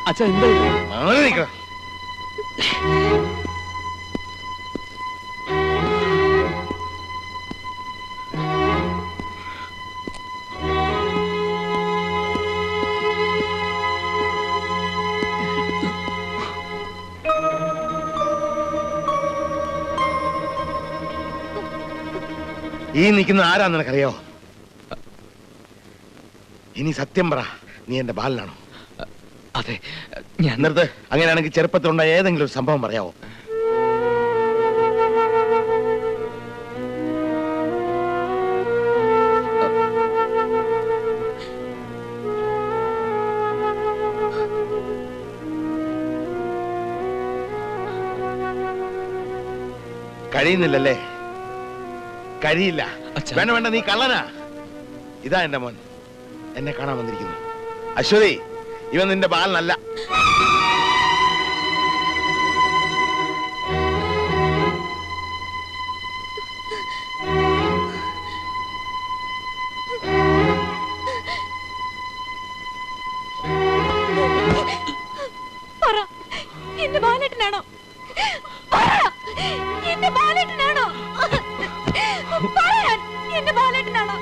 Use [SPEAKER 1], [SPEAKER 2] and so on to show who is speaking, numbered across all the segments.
[SPEAKER 1] അച്ഛാ എന്താ
[SPEAKER 2] ഈ നിൽക്കുന്ന ആരാന്ന് നിനക്കറിയോ? ഇനി സത്യം പറ, നീ എന്റെ ബാലനാണോ?
[SPEAKER 1] അതെ, ഞാൻ.
[SPEAKER 2] നിർത്ത്. അങ്ങനെയാണെങ്കിൽ ചെറുപ്പത്തിലുണ്ടായ ഏതെങ്കിലും ഒരു സംഭവം പറയാവോ? കഴിയുന്നില്ലല്ലേ? കഴിയില്ല. വേണ്ട വേണ്ട, നീ കള്ളനാ. ഇതാ എന്റെ മോൻ, എന്നെ കാണാൻ വന്നിരിക്കുന്നു. അശ്വതി, ഇവൻ നിന്റെ ബാലനല്ല.
[SPEAKER 3] എന്റെ ബാലേട്ടനാണോ? എന്റെ ബാലേട്ടനാണോ? എന്റെ ബാലേട്ടനാണോ?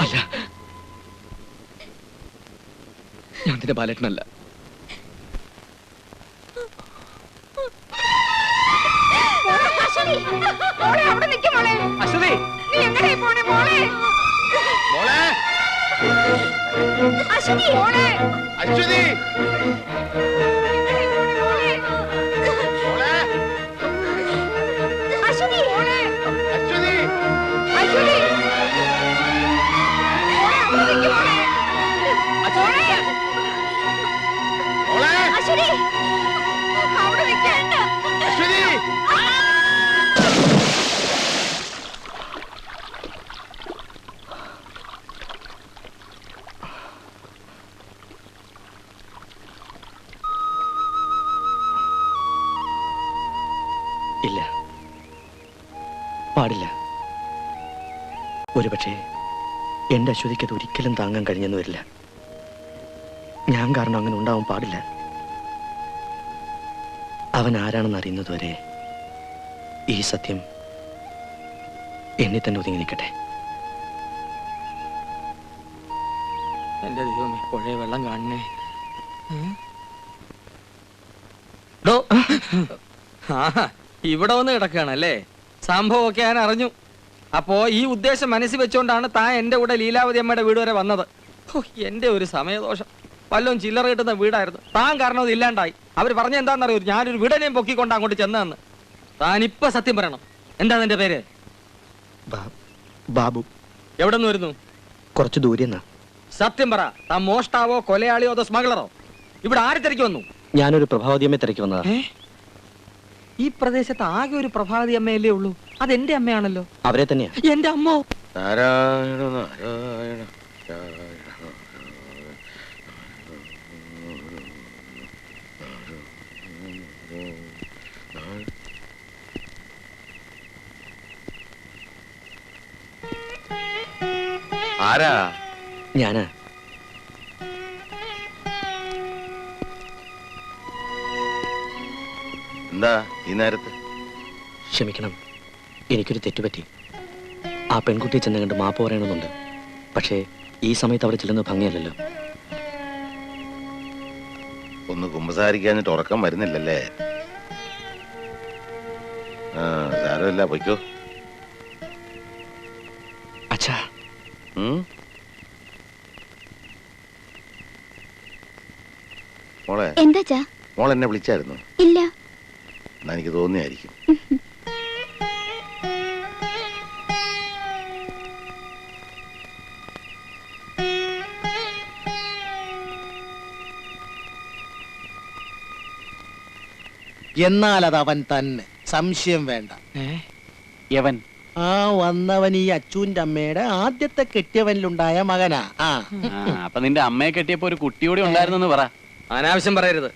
[SPEAKER 1] അല്ല, ഞാൻ നിന്റെ ബാലേട്ടനല്ല.
[SPEAKER 3] അശ്വതി, നീ എങ്ങനെ പോണേ മോളെ?
[SPEAKER 2] മോളെ
[SPEAKER 3] അശ്വതി, മോളെ
[SPEAKER 2] അശ്വതി,
[SPEAKER 3] അശ്വതി, മോളെ
[SPEAKER 2] അശ്വതി,
[SPEAKER 3] അശ്വതി,
[SPEAKER 2] മോളെ
[SPEAKER 3] അശ്വതി, അവിടെ നിൽക്കണ്ട.
[SPEAKER 2] അശ്വതി.
[SPEAKER 1] ഇല്ല, പാടില്ല. ഒരുപക്ഷെ എന്റെ അശ്വതിക്ക് അത് ഒരിക്കലും താങ്ങാൻ കഴിഞ്ഞെന്ന് വരില്ല. ഞാൻ കാരണം അങ്ങനെ ഉണ്ടാവാൻ പാടില്ല. അവൻ ആരാണെന്ന് അറിയുന്നതുവരെ ഈ സത്യം എന്നെ തന്നെ ഒതുങ്ങി നിൽക്കട്ടെ.
[SPEAKER 4] എന്റെ ദൈവമേ, പുഴയെ വെള്ളം കാണണേ. ഇവിടെ വന്ന് കിടക്കുകയാണല്ലേ? സംഭവമൊക്കെ ഞാൻ അറിഞ്ഞു. അപ്പോ ഈ ഉദ്ദേശം മനസ്സിൽ വെച്ചുകൊണ്ടാണ് താൻ എന്റെ കൂടെ ലീലാവതി അമ്മയുടെ വീട് വരെ വന്നത്. എന്റെ ഒരു സമയദോഷം. വല്ലതും ചില്ലറ കിട്ടുന്ന വീടായിരുന്നു. താൻ കാരണം അത് ഇല്ലാണ്ടായി. അവർ പറഞ്ഞ എന്താണെന്നറിയോ? ഞാനൊരു വീടനെയും പൊക്കിക്കൊണ്ട് അങ്ങോട്ട് ചെന്നതെന്ന്. താനിപ്പോ സത്യം പറയണം. എന്താ നിന്റെ പേര്?
[SPEAKER 1] ബാബു.
[SPEAKER 4] എവിടെ നിന്ന് വരുന്നു?
[SPEAKER 1] കുറച്ച് ദൂരെന്നാ.
[SPEAKER 4] സത്യം പറ, താൻ മോഷ്ടാവോ കൊലയാളിയോ അതോ സ്മഗ്ലറോ? ഇവിടെ ആര് തിരക്കി വന്നു?
[SPEAKER 1] ഞാനൊരു പ്രഭാവതിയമ്മയെ തിരക്കി വന്നതാ.
[SPEAKER 4] ഈ പ്രദേശത്ത് ആകെ ഒരു പ്രഭാതി അമ്മയല്ലേ ഉള്ളൂ. അതെന്റെ അമ്മയാണല്ലോ.
[SPEAKER 1] അവരെ തന്നെയാ.
[SPEAKER 4] എന്റെ അമ്മോ?
[SPEAKER 2] നാരായണ നാരായണ ആരാ?
[SPEAKER 1] ഞാനാ.
[SPEAKER 2] എന്താ ഈ നേരത്ത്?
[SPEAKER 1] ക്ഷമിക്കണം, എനിക്കൊരു തെറ്റുപറ്റി. ആ പെൺകുട്ടിയെ ചെന്ന് കണ്ട് മാപ്പ് പറയണമെന്നുണ്ട്. പക്ഷേ ഈ സമയത്ത് അവിടെ ചെല്ലുന്നത് ഭംഗിയല്ലല്ലോ.
[SPEAKER 2] ഒന്ന് കുമ്പസാരിക്കാഞ്ഞിട്ട് ഉറക്കം വരുന്നില്ലല്ലേ? സാരമില്ല, പൊയ്ക്കോ.
[SPEAKER 1] അച്ഛാ.
[SPEAKER 2] മോളെ,
[SPEAKER 3] എന്താ?
[SPEAKER 2] മോൾ എന്നെ വിളിച്ചായിരുന്നു?
[SPEAKER 3] ഇല്ല.
[SPEAKER 2] എന്നാ എനിക്ക് തോന്നിയായിരിക്കും.
[SPEAKER 5] എന്നാൽ അത് അവൻ തന്നെ, സംശയം വേണ്ട.
[SPEAKER 1] യവൻ
[SPEAKER 5] ആ വന്നവൻ ഈ അച്ചൂന്റെ അമ്മയുടെ ആദ്യത്തെ കെട്ടിയവനിലുണ്ടായ മകനാ.
[SPEAKER 1] അപ്പൊ നിന്റെ അമ്മയെ കെട്ടിയപ്പോ ഒരു കുട്ടിയോടെ ഉണ്ടായിരുന്നു പറ.
[SPEAKER 4] അനാവശ്യം പറയരുത്.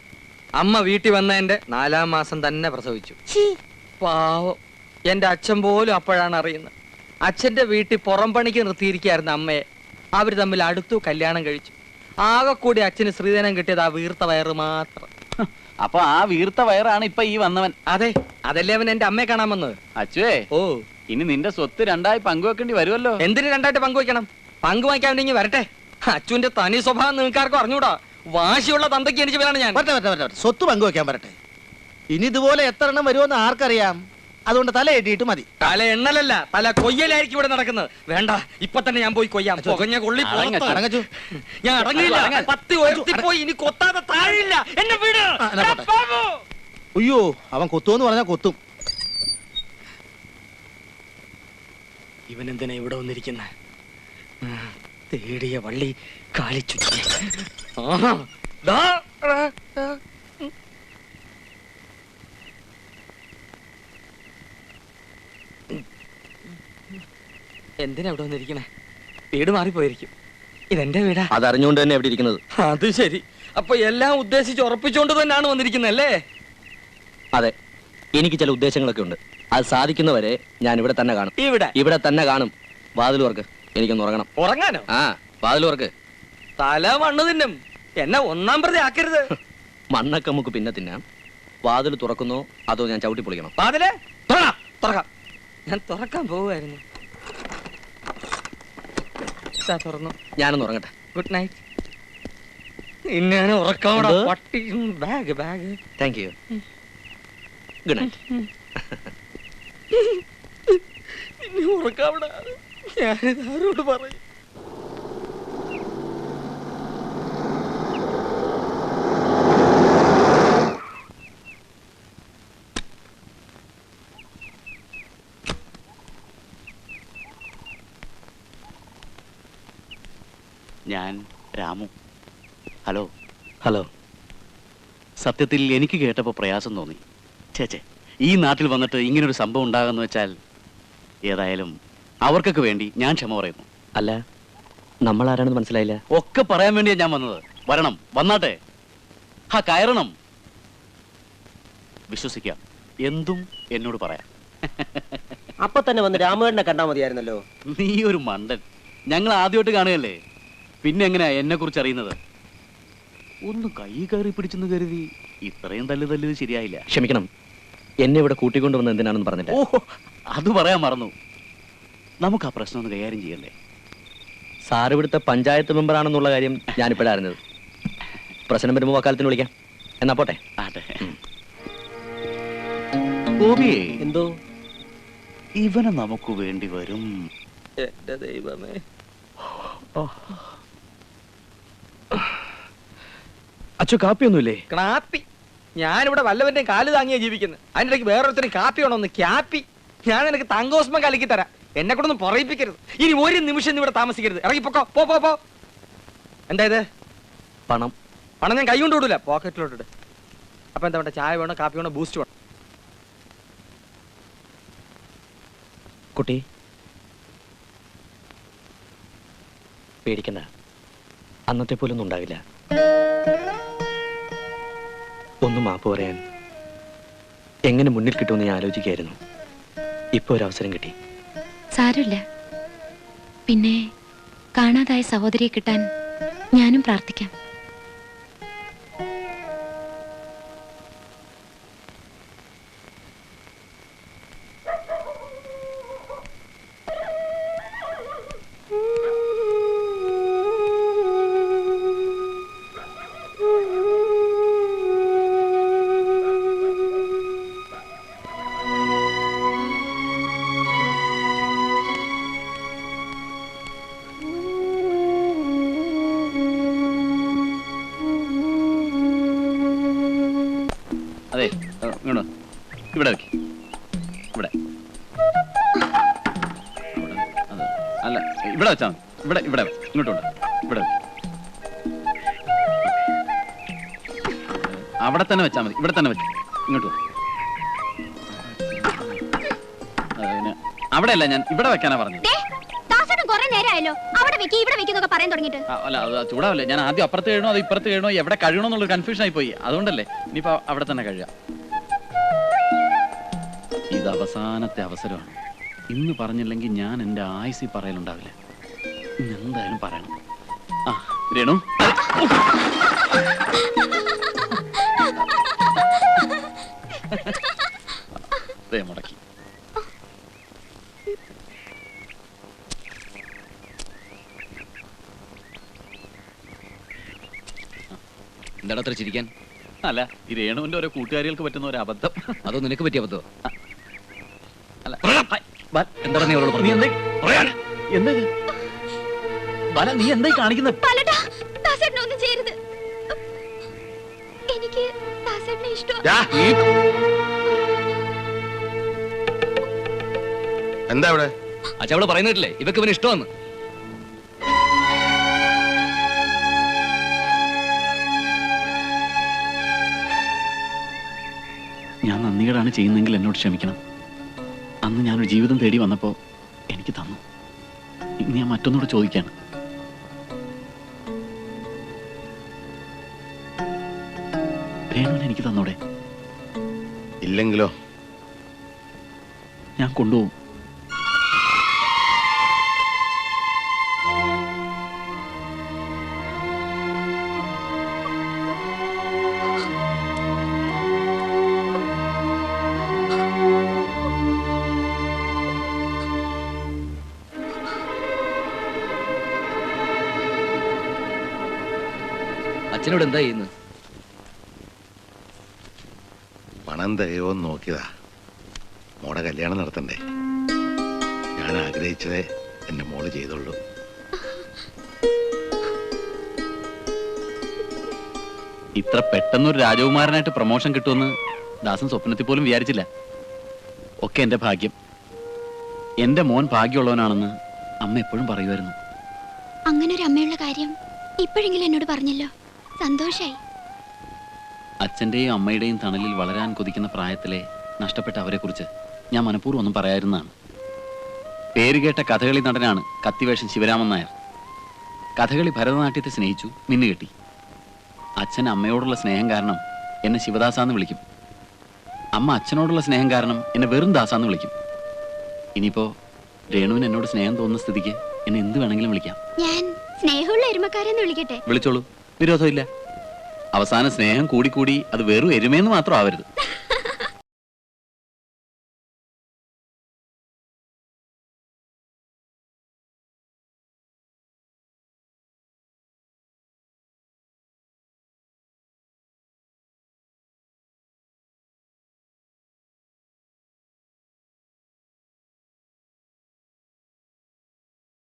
[SPEAKER 4] അമ്മ വീട്ടിൽ വന്നതിന്റെ 4-ാം മാസം തന്നെ പ്രസവിച്ചു. പാവം, എന്റെ അച്ഛൻ പോലും അപ്പോഴാണ് അറിയുന്നത്. അച്ഛന്റെ വീട്ടിൽ പുറം പണിക്ക് നിർത്തിയിരിക്കുകയായിരുന്നു അമ്മയെ. അവർ തമ്മിൽ അടുത്തു കല്യാണം കഴിച്ചു. ആകെ കൂടി അച്ഛന് ശ്രീധനം കിട്ടിയത് ആ വീർത്ത വയറ് മാത്രം.
[SPEAKER 6] അപ്പൊ ആ വീർത്ത വയറാണ് ഇപ്പൊ ഈ വന്നവൻ.
[SPEAKER 4] അതെ, അതല്ലേ അവൻ എന്റെ അമ്മയെ കാണാൻ വന്നത്.
[SPEAKER 6] അച്ചുവേ,
[SPEAKER 4] ഓ,
[SPEAKER 6] ഇനി നിന്റെ സ്വത്ത് രണ്ടായി പങ്കുവെക്കേണ്ടി വരുമല്ലോ.
[SPEAKER 4] എന്തിന് രണ്ടായിട്ട് പങ്കുവയ്ക്കണം? പങ്കുവയ്ക്കാൻ വേണ്ടി വരട്ടെ. അച്ഛന്റെ തനി സ്വഭാവം നിങ്ങൾക്കാർക്കും അറിഞ്ഞൂടാ. വാശിയുള്ള തന്തയ്ക്ക് എനിക്ക് പേരാണ് ഞാൻ.
[SPEAKER 5] വരട്ടെ, സ്വത്ത് പങ്കുവെക്കാൻ വരട്ടെ. ഇനി ഇതുപോലെ എത്ര എണ്ണം വരുമെന്ന് ആർക്കറിയാം. അതുകൊണ്ട് തല എട്ടിയിട്ട് മതി.
[SPEAKER 4] തല എണ്ണലല്ല, തല കൊയ്യലായിരിക്കും ഇവിടെ നടക്കുന്നത്. വേണ്ട, ഇപ്പൊ തന്നെ ഞാൻ പോയി കൊയ്യാം. പുകഞ്ഞ കൊള്ളി പുറത്ത്.
[SPEAKER 5] അടങ്ങച്ചു.
[SPEAKER 4] ഞാൻ അടങ്ങില്ല. പത്തി ഉയർത്തി പോയി ഇനി കൊത്താതെ താഴില്ല. എന്നെ വീട്.
[SPEAKER 5] അയ്യോ, അവൻ കൊത്തുമെന്ന് പറഞ്ഞാൽ കൊത്തും.
[SPEAKER 4] ഇവൻ എന്തിനാ ഇവിടെ വന്നിരിക്കുന്ന? തേടിയ വള്ളി കാലിച്ചു. എന്തിനാ ഇവിടെ വന്നിരിക്കണേ? വീട് മാറിപ്പോയിരിക്കും. ഇതെന്റെ വീടാ.
[SPEAKER 1] അതറിഞ്ഞുകൊണ്ട് തന്നെ എവിടെ ഇരിക്കുന്നത്.
[SPEAKER 4] അത് ശരി. അപ്പൊ എല്ലാം ഉദ്ദേശിച്ച് ഉറപ്പിച്ചുകൊണ്ട് തന്നെയാണ് വന്നിരിക്കുന്നത്,
[SPEAKER 1] അതെ, എനിക്ക് ചില ഉദ്ദേശങ്ങളൊക്കെ ഉണ്ട്. അത് സാധിക്കുന്നവരെ ഞാൻ ഇവിടെ തന്നെ കാണും. ഇവിടെ തന്നെ കാണും. വാതിൽ വർക്ക്, എനിക്കൊന്ന് ഉറങ്ങണം.
[SPEAKER 4] ഉറങ്ങാനോ?
[SPEAKER 1] ആ, വാതിൽ വർക്ക്.
[SPEAKER 4] തല മണ്ണ് തിന്നും. എന്നെ ഒന്നാം പ്രതി ആക്കരുത്.
[SPEAKER 1] മണ്ണൊക്കെ നമുക്ക് പിന്നെ തിന്നാം. വാതിൽ തുറക്കുന്നോ അതോ ഞാൻ ചവിട്ടി പൊളിക്കണം?
[SPEAKER 4] വാതിലേ തുറക്കാം. ഞാൻ തുറക്കാൻ പോവുമായിരുന്നു. തുറന്നു.
[SPEAKER 1] ഞാനൊന്ന് ഉറങ്ങട്ടെ.
[SPEAKER 4] Good night. ഇന്നെ ഉറക്കാവട പട്ടി. Bag
[SPEAKER 1] thank you. Good night.
[SPEAKER 4] ഇനി ഉറക്കാവട. ഞാനിത് ആരോട് പറയും?
[SPEAKER 6] ഞാൻ രാമു. ഹലോ.
[SPEAKER 1] ഹലോ.
[SPEAKER 6] സത്യത്തിൽ എനിക്ക് കേട്ടപ്പോൾ പ്രയാസം തോന്നി. ചേച്ചേ, ഈ നാട്ടിൽ വന്നിട്ട് ഇങ്ങനൊരു സംഭവം ഉണ്ടാകുമെന്ന് വെച്ചാൽ ഏതായാലും അവർക്കൊക്കെ വേണ്ടി ഞാൻ ക്ഷമ പറയുന്നു.
[SPEAKER 1] അല്ല, നമ്മൾ ആരാണെന്ന് മനസ്സിലായില്ല.
[SPEAKER 6] ഒക്കെ പറയാൻ വേണ്ടിയാണ് ഞാൻ വന്നത്. വരണം, വന്നാട്ടെ. കയറണം. വിശ്വസിക്കാം, എന്തും എന്നോട് പറയാം.
[SPEAKER 7] അപ്പൊ തന്നെ വന്ന് രാമേട്ടനെ കണ്ടാ മതിയായിരുന്നല്ലോ.
[SPEAKER 6] നീ ഒരു മണ്ടൻ. ഞങ്ങൾ ആദ്യമായിട്ട് കാണുകയല്ലേ, പിന്നെ എങ്ങനെയാ എന്നെ കുറിച്ച് അറിയുന്നത്? ഒന്ന് കൈ കയറി പിടിച്ചെന്ന് കരുതി ഇത്രയും തല്ലിയത് ശരിയായില്ല.
[SPEAKER 1] ക്ഷമിക്കണം, എന്നെ ഇവിടെ കൂട്ടിക്കൊണ്ടുവന്ന് എന്തിനാണെന്ന് പറഞ്ഞില്ല.
[SPEAKER 6] ഓഹോ, അത് പറയാൻ മറന്നു. നമുക്ക് ആ പ്രശ്നം ഒന്ന് കൈകാര്യം ചെയ്യല്ലേ?
[SPEAKER 1] സാർ ഇവിടുത്തെ പഞ്ചായത്ത് മെമ്പറാണെന്നുള്ള കാര്യം ഞാനിപ്പോഴാണ് അറിഞ്ഞത്. പ്രശ്നം വരുമ്പോൾ വക്കാലത്തിന് വിളിക്കാം. എന്നാ പോട്ടെ.
[SPEAKER 6] ആട്ടെ. ഗോപിയേ,
[SPEAKER 7] എന്തോ
[SPEAKER 6] ഇവനെ നമുക്ക് വേണ്ടി വരും.
[SPEAKER 4] എന്റെ ദൈവമേ.
[SPEAKER 1] അച്ഛൻ കാപ്പിയൊന്നുമില്ലേ?
[SPEAKER 4] കാപ്പി? ഞാനിവിടെ വല്ലവന്റെയും കാല് താങ്ങിയാ ജീവിക്കുന്നത്. അതിൻ്റെ ഇടയ്ക്ക് വേറൊരുത്തരും കാപ്പി വേണമെന്ന്. ക്യാപ്പി? ഞാൻ നിനക്ക് തങ്കോസ്മം കലക്കി തരാം. എന്നെ കൂടെ ഒന്നും പറയിപ്പിക്കരുത്. ഇനി ഒരു നിമിഷം ഇവിടെ താമസിക്കരുത്. ഇറങ്ങിപ്പോക്കോ. പോ. എന്താ ഇത്?
[SPEAKER 1] പണം.
[SPEAKER 4] പണം ഞാൻ കൈ കൊണ്ട് വിടൂല, പോക്കറ്റിലോട്ടിട്ട്. അപ്പൊ എന്താ വേണ്ട? ചായ വേണോ, കാപ്പി വേണോ, ബൂസ്റ്റ് വേണോ?
[SPEAKER 1] കുട്ടി, പേടിക്കണ്ട. അന്നത്തെ പോലൊന്നും ഉണ്ടാവില്ല. ഒന്ന് മാപ്പ് പറയാൻ എങ്ങനെ മുന്നിൽ കിട്ടുമെന്ന് ഞാൻ ആലോചിക്കായിരുന്നു. ഇപ്പൊ ഒരു അവസരം കിട്ടി.
[SPEAKER 8] സാരമില്ല. പിന്നെ കാണാതായ സഹോദരിയെ കിട്ടാൻ ഞാനും പ്രാർത്ഥിക്കാം.
[SPEAKER 6] അതെ, ഇവിടെ വെക്ക്. ഇവിടെ അല്ല, ഇവിടെ വെച്ചാ മതി. ഇവിടെ ഇങ്ങോട്ടുണ്ട്. ഇവിടെ അവിടെ തന്നെ വെച്ചാൽ മതി. ഇവിടെ തന്നെ വെച്ചു. ഇങ്ങോട്ട് പിന്നെ അവിടെ അല്ല, ഞാൻ ഇവിടെ വെക്കാനാ പറഞ്ഞത്. അല്ല, അത് ചൂടാവല്ലേ. ഞാൻ ആദ്യം അപ്പുറത്ത് കഴിയണോ അത് ഇപ്പുറത്ത് കഴിയണോ, എവിടെ കഴിയണോ എന്നുള്ളൊരു കൺഫ്യൂഷൻ ആയി പോയി. അതുകൊണ്ടല്ലേ. ഇനിയിപ്പോ അവിടെ തന്നെ കഴിയാം. ഇത് അവസാനത്തെ അവസരമാണ്. ഇന്ന് പറഞ്ഞില്ലെങ്കിൽ ഞാൻ എൻ്റെ ആയുസ്സിൽ പറയലുണ്ടാവില്ല. ഇന്ന് എന്തായാലും പറയണം. രേണു, ദേ മുടക്കി.
[SPEAKER 9] എന്താണ് അത്ര ചിരിക്കാൻ?
[SPEAKER 6] അല്ല, ഈ രേണുവിന്റെ ഓരോ കൂട്ടുകാരികൾക്ക് പറ്റുന്ന ഒരു അബദ്ധം.
[SPEAKER 9] അതോ നിനക്ക് പറ്റിയ അബദ്ധോ?
[SPEAKER 6] അല്ല,
[SPEAKER 9] എന്താണ് നീ അവളോട്
[SPEAKER 6] നീ
[SPEAKER 9] പറഞ്ഞത്?
[SPEAKER 6] എന്താ ബല, നീ എന്തായി കാണിക്കുന്നത്?
[SPEAKER 8] പലട്ടാ, ദാസേട്ടനെ ഒന്നും ചെയ്യരുത്. എനിക്ക് ദാസേട്ടനെ ഇഷ്ടമാണ്.
[SPEAKER 2] ദാ, എന്താ ഇവിടെ?
[SPEAKER 9] അച്ഛാ അവള് പറയുന്നില്ലേ ഇവക്ക് ഇവന് ഇഷ്ടമെന്ന്?
[SPEAKER 6] ഞാൻ നന്ദികേടാണ് ചെയ്യുന്നെങ്കിൽ എന്നോട് ക്ഷമിക്കണം. അന്ന് ഞാനൊരു ജീവിതം തേടി വന്നപ്പോൾ എനിക്ക് തന്നു. ഇന്ന് ഞാൻ മറ്റൊന്നുകൂടെ ചോദിക്കാണ്. രേണുവിനെ എനിക്ക് തന്നോടെ?
[SPEAKER 2] ഇല്ലെങ്കിലോ?
[SPEAKER 6] ഞാൻ കൊണ്ടുപോകും.
[SPEAKER 9] അച്ഛനോട് എന്താ ചെയ്യുന്നത്?
[SPEAKER 2] പണം തികയോന്ന് നോക്കിയതാ. മോടെ കല്യാണം നടത്തണ്ടേ? ഞാൻ ആഗ്രഹിച്ചതേ എന്റെ മോള് ചെയ്തോളൂ.
[SPEAKER 6] ഇത്ര പെട്ടെന്നൊരു രാജകുമാരനായിട്ട് പ്രൊമോഷൻ കിട്ടുമെന്ന് ദാസൻ സ്വപ്നത്തിൽ പോലും വിചാരിച്ചില്ല. ഒക്കെ എന്റെ ഭാഗ്യം. എന്റെ മോൻ ഭാഗ്യമുള്ളവനാണെന്ന് അമ്മ എപ്പോഴും പറയുമായിരുന്നു.
[SPEAKER 8] അങ്ങനെ ഒരു അമ്മയുള്ള കാര്യം ഇപ്പോഴെങ്കിലും എന്നോട് പറഞ്ഞല്ലോ, സന്തോഷായി.
[SPEAKER 6] അച്ഛൻ്റെയും അമ്മയുടെയും തണലിൽ വളരാൻ കൊതിക്കുന്ന പ്രായത്തിലെ നഷ്ടപ്പെട്ട അവരെക്കുറിച്ച് ഞാൻ മനഃപൂർവ്വം ഒന്നും പറയാതിരുന്നതാണ്. പേരുകേട്ട കഥകളി നടനാണ് കത്തിവേഷൻ ശിവരാമൻ നായർ. കഥകളി ഭരതനാട്യത്തെ സ്നേഹിച്ചു, മിന്നുകെട്ടി. അച്ഛൻ അമ്മയോടുള്ള സ്നേഹം കാരണം എന്നെ ശിവദാസാന്ന് വിളിക്കും. അമ്മ അച്ഛനോടുള്ള സ്നേഹം കാരണം എന്നെ വെറും ദാസാന്ന് വിളിക്കും. ഇനിയിപ്പോ രേണുവിന് എന്നോട് സ്നേഹം തോന്നുന്ന സ്ഥിതിക്ക് എന്നെ എന്ത് വേണമെങ്കിലും വിളിക്കാം.
[SPEAKER 8] ഞാൻ സ്നേഹമുള്ള എരുമക്കാരെന്ന് വിളിക്കട്ടെ?
[SPEAKER 6] വിളിച്ചോളൂ, വിരോധമില്ല. അവസാനം സ്നേഹം കൂടിക്കൂടി അത് വെറും എരുമയെന്ന് മാത്രം ആവരുത്.